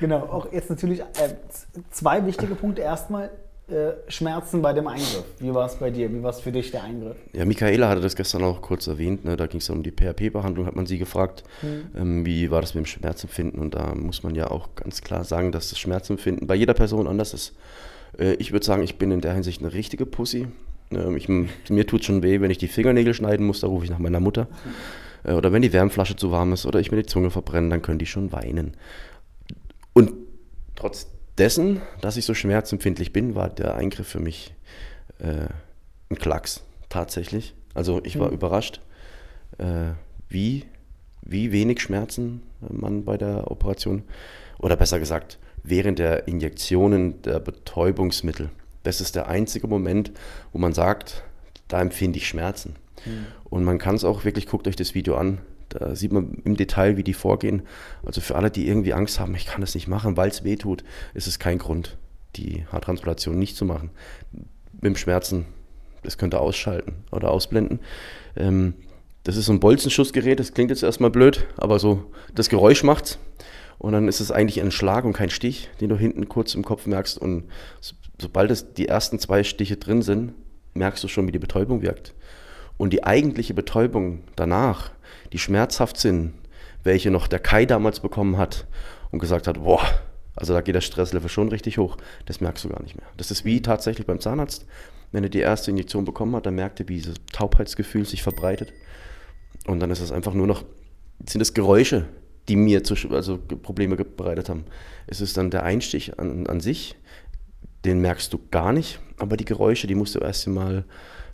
Genau, auch jetzt natürlich zwei wichtige Punkte. Erstmal Schmerzen bei dem Eingriff. Wie war es bei dir? Wie war es für dich, der Eingriff? Ja, Michaela hatte das gestern auch kurz erwähnt, ne? Da ging es um die PRP-Behandlung, hat man sie gefragt, wie war das mit dem Schmerzempfinden, und da muss man ja auch ganz klar sagen, dass das Schmerzempfinden bei jeder Person anders ist. Ich würde sagen, ich bin in der Hinsicht eine richtige Pussy. Mir tut schon weh, wenn ich die Fingernägel schneiden muss, da rufe ich nach meiner Mutter. Oder wenn die Wärmflasche zu warm ist oder ich mir die Zunge verbrenne, dann können die schon weinen. Und trotz dessen, dass ich so schmerzempfindlich bin, war der Eingriff für mich ein Klacks, tatsächlich. Also ich war überrascht, wie wenig Schmerzen man bei der Operation, oder besser gesagt, während der Injektionen der Betäubungsmittel, das ist der einzige Moment, wo man sagt, da empfinde ich Schmerzen. Und man kann es auch wirklich, guckt euch das Video an, da sieht man im Detail, wie die vorgehen. Also für alle, die irgendwie Angst haben, ich kann das nicht machen, weil es weh tut, ist es kein Grund, die Haartransplantation nicht zu machen. Mit dem Schmerzen, das könnt ihr ausschalten oder ausblenden. Das ist so ein Bolzenschussgerät, das klingt jetzt erstmal blöd, aber so das Geräusch macht's. Und dann ist es eigentlich ein Schlag und kein Stich, den du hinten kurz im Kopf merkst. Und sobald es die ersten 2 Stiche drin sind, merkst du schon, wie die Betäubung wirkt. Und die eigentliche Betäubung danach, die schmerzhaft sind, welche noch der Kai damals bekommen hat und gesagt hat, boah, also da geht der Stresslevel schon richtig hoch, das merkst du gar nicht mehr. Das ist wie tatsächlich beim Zahnarzt, wenn er die erste Injektion bekommen hat, dann merkt er, wie dieses Taubheitsgefühl sich verbreitet. Und dann ist es einfach nur noch, sind es Geräusche, die mir also Probleme bereitet haben. Es ist dann der Einstich an sich, den merkst du gar nicht, aber die Geräusche, die musst du erst einmal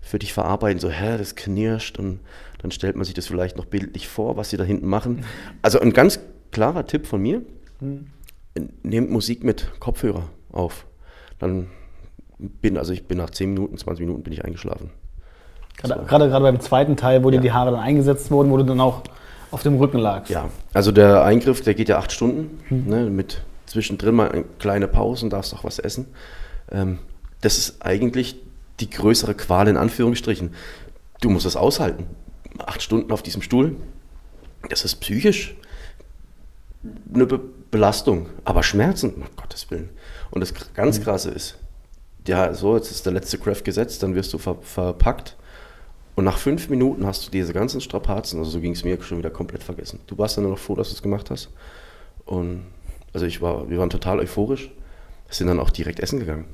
für dich verarbeiten, so, das knirscht, und dann stellt man sich das vielleicht noch bildlich vor, was sie da hinten machen. Also ein ganz klarer Tipp von mir, nehmt Musik mit Kopfhörer auf. Dann ich bin nach 10 Minuten, 20 Minuten bin ich eingeschlafen. Gerade beim zweiten Teil, wo dir die Haare dann eingesetzt wurden, wo du dann auch auf dem Rücken lagst. Ja, also der Eingriff, der geht ja 8 Stunden, ne, mit zwischendrin mal eine kleine Pause und darfst auch was essen. Das ist eigentlich die größere Qual in Anführungsstrichen. Du musst es aushalten. 8 Stunden auf diesem Stuhl, das ist psychisch eine Belastung, aber Schmerzen, um Gottes Willen. Und das ganz Krasse ist, ja, so, jetzt ist der letzte Craft gesetzt, dann wirst du verpackt. Und nach 5 Minuten hast du diese ganzen Strapazen, also so ging es mir, schon wieder komplett vergessen. Du warst dann nur noch froh, dass du es gemacht hast. Und also wir waren total euphorisch, sind dann auch direkt essen gegangen.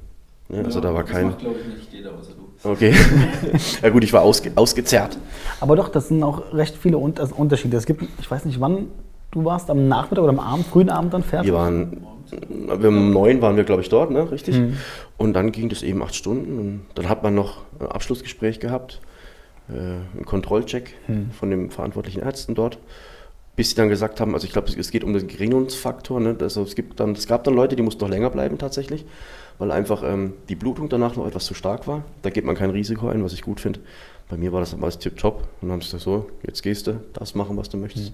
Ja, also da war das kein... macht, glaube ich, nicht jeder außer du. Okay. Ja gut, ich war ausgezerrt. Aber doch, das sind auch recht viele Unterschiede. Es gibt, ich weiß nicht, wann du warst, am Nachmittag oder am Abend, frühen Abend dann fertig? Um 9 waren wir, glaube ich, dort, ne? Richtig? Und dann ging das eben 8 Stunden. Und dann hat man noch ein Abschlussgespräch gehabt, einen Kontrollcheck von den verantwortlichen Ärzten dort, bis sie dann gesagt haben, also ich glaube, es geht um den Gerinnungsfaktor, ne? Also es gab dann Leute, die mussten noch länger bleiben tatsächlich, weil einfach die Blutung danach noch etwas zu stark war. Da geht man kein Risiko ein, was ich gut finde. Bei mir war das alles tipptopp. Und dann haben sie gesagt, so, jetzt gehst du, das machen, was du möchtest.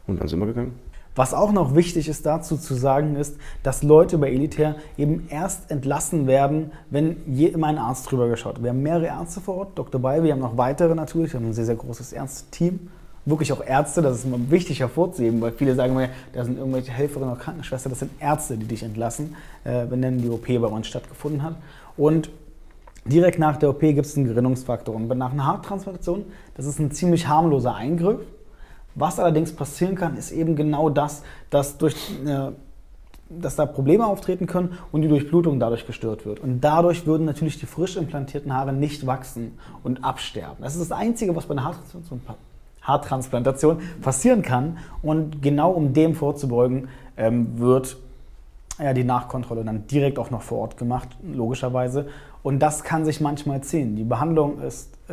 Und dann sind wir gegangen. Was auch noch wichtig ist dazu zu sagen ist, dass Leute bei Elitair eben erst entlassen werden, wenn immer ein Arzt drüber geschaut hat. Wir haben mehrere Ärzte vor Ort, Dr. Bay, wir haben noch weitere natürlich, wir haben ein sehr, sehr großes Ärzteteam. Wirklich auch Ärzte, das ist immer wichtig hervorzuheben, weil viele sagen immer, da sind irgendwelche Helferinnen oder Krankenschwestern, das sind Ärzte, die dich entlassen, wenn dann die OP bei uns stattgefunden hat. Und direkt nach der OP gibt es einen Gerinnungsfaktor. Und nach einer Haartransplantation, das ist ein ziemlich harmloser Eingriff. Was allerdings passieren kann, ist eben genau das, dass da Probleme auftreten können und die Durchblutung dadurch gestört wird. Und dadurch würden natürlich die frisch implantierten Haare nicht wachsen und absterben. Das ist das Einzige, was bei einer Haartransplantation passieren kann. Und genau um dem vorzubeugen, wird die Nachkontrolle dann direkt auch noch vor Ort gemacht, logischerweise. Und das kann sich manchmal ziehen. Die Behandlung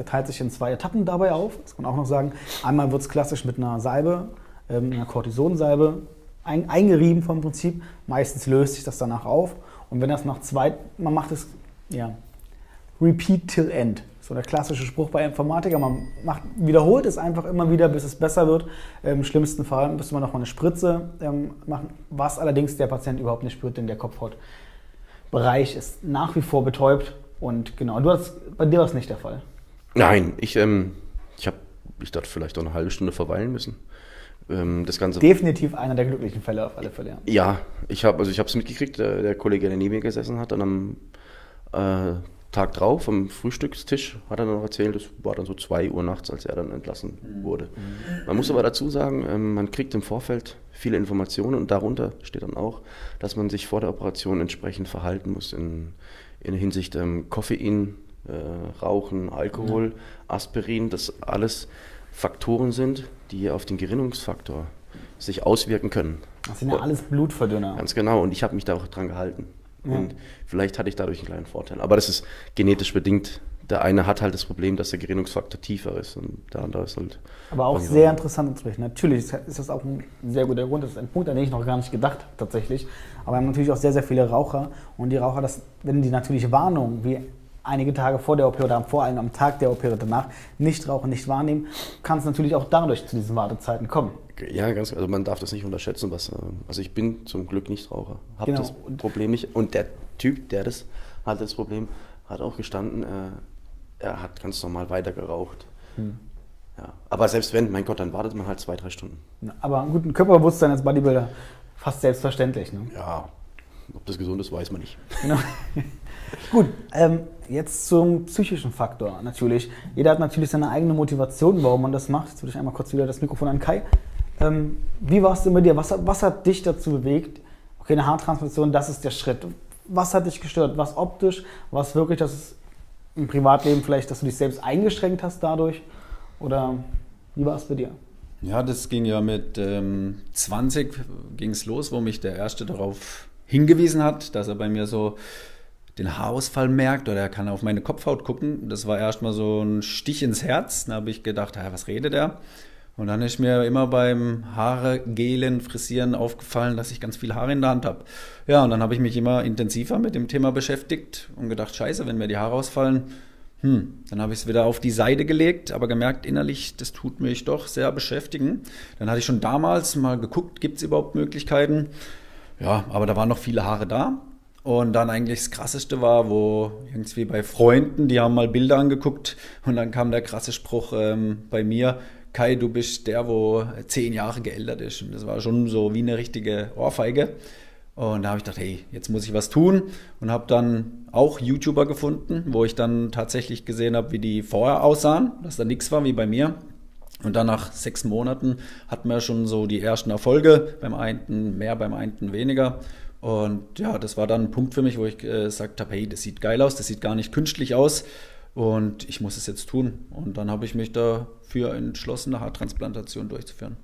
teilt sich in 2 Etappen dabei auf. Das kann man auch noch sagen. Einmal wird es klassisch mit einer Salbe, einer Cortisonsalbe, eingerieben vom Prinzip. Meistens löst sich das danach auf. Und wenn das man macht es, repeat till end. So der klassische Spruch bei Informatikern. Man wiederholt es einfach immer wieder, bis es besser wird. Im schlimmsten Fall müsste man noch mal eine Spritze machen, was allerdings der Patient überhaupt nicht spürt, denn der Kopfhautbereich ist nach wie vor betäubt. Und genau, bei dir war es nicht der Fall. Nein, ich dachte vielleicht auch eine halbe Stunde verweilen müssen. das Ganze... Definitiv einer der glücklichen Fälle auf alle Fälle. Ja, ich habe es mitgekriegt, der Kollege, der neben mir gesessen hat, dann am Tag drauf, am Frühstückstisch, hat er dann noch erzählt, es war dann so 2 Uhr nachts, als er dann entlassen wurde. Man muss aber dazu sagen, man kriegt im Vorfeld viele Informationen und darunter steht dann auch, dass man sich vor der Operation entsprechend verhalten muss in Hinsicht Koffein, Rauchen, Alkohol, Aspirin, das alles Faktoren sind, die auf den Gerinnungsfaktor sich auswirken können. Das sind ja alles Blutverdünner. Ganz genau, und ich habe mich da auch dran gehalten. Und vielleicht hatte ich dadurch einen kleinen Vorteil. Aber das ist genetisch bedingt. Der eine hat halt das Problem, dass der Gerinnungsfaktor tiefer ist und der andere ist halt... Aber auch sehr interessant inzwischen. Natürlich ist das auch ein sehr guter Grund. Das ist ein Punkt, an den ich noch gar nicht gedacht habe tatsächlich. Aber wir haben natürlich auch sehr, sehr viele Raucher. Und die Raucher, wenn die natürlich Warnung, wie einige Tage vor der OP oder vor allem am Tag der OP oder danach, nicht rauchen, nicht wahrnehmen, kann es natürlich auch dadurch zu diesen Wartezeiten kommen. Ja, also man darf das nicht unterschätzen. Also ich bin zum Glück nicht Raucher, habe das Problem nicht. Und der Typ, der das hat, das Problem, hat auch gestanden, er hat ganz normal weiter geraucht. Ja. Aber selbst wenn, mein Gott, dann wartet man halt 2-3 Stunden. Aber gut, ein Körperbewusstsein als Bodybuilder, fast selbstverständlich. Ne? Ja, ob das gesund ist, weiß man nicht. Genau. Gut, jetzt zum psychischen Faktor natürlich. Jeder hat natürlich seine eigene Motivation, warum man das macht. Jetzt würde ich einmal kurz wieder das Mikrofon an Kai. Wie war es denn bei dir? Was hat dich dazu bewegt? Okay, eine Haartransplantation, das ist der Schritt. Was hat dich gestört? Was optisch? Was wirklich, dass es im Privatleben vielleicht, dass du dich selbst eingeschränkt hast dadurch? Oder wie war es bei dir? Ja, das ging ja mit 20 ging es los, wo mich der Erste darauf hingewiesen hat, dass er bei mir so den Haarausfall merkt oder er kann auf meine Kopfhaut gucken. Das war erstmal so ein Stich ins Herz. Da habe ich gedacht, was redet er? Und dann ist mir immer beim Haare gelen, frisieren aufgefallen, dass ich ganz viel Haare in der Hand habe. Ja, und dann habe ich mich immer intensiver mit dem Thema beschäftigt und gedacht, scheiße, wenn mir die Haare ausfallen, dann habe ich es wieder auf die Seite gelegt, aber gemerkt innerlich, das tut mich doch sehr beschäftigen. Dann hatte ich schon damals mal geguckt, gibt es überhaupt Möglichkeiten? Ja, aber da waren noch viele Haare da. Und dann eigentlich das Krasseste war, wo irgendwie bei Freunden, die haben mal Bilder angeguckt und dann kam der krasse Spruch bei mir, Kai, du bist der, wo 10 Jahre geältert ist. Und das war schon so wie eine richtige Ohrfeige. Und da habe ich gedacht, hey, jetzt muss ich was tun. Und habe dann auch YouTuber gefunden, wo ich dann tatsächlich gesehen habe, wie die vorher aussahen, dass da nichts war wie bei mir. Und dann nach 6 Monaten hatten wir schon so die ersten Erfolge. Beim einen mehr, beim einen weniger. Und ja, das war dann ein Punkt für mich, wo ich gesagt habe, hey, das sieht geil aus, das sieht gar nicht künstlich aus. Und ich muss es jetzt tun. Und dann habe ich mich dafür entschlossen, eine Haartransplantation durchzuführen.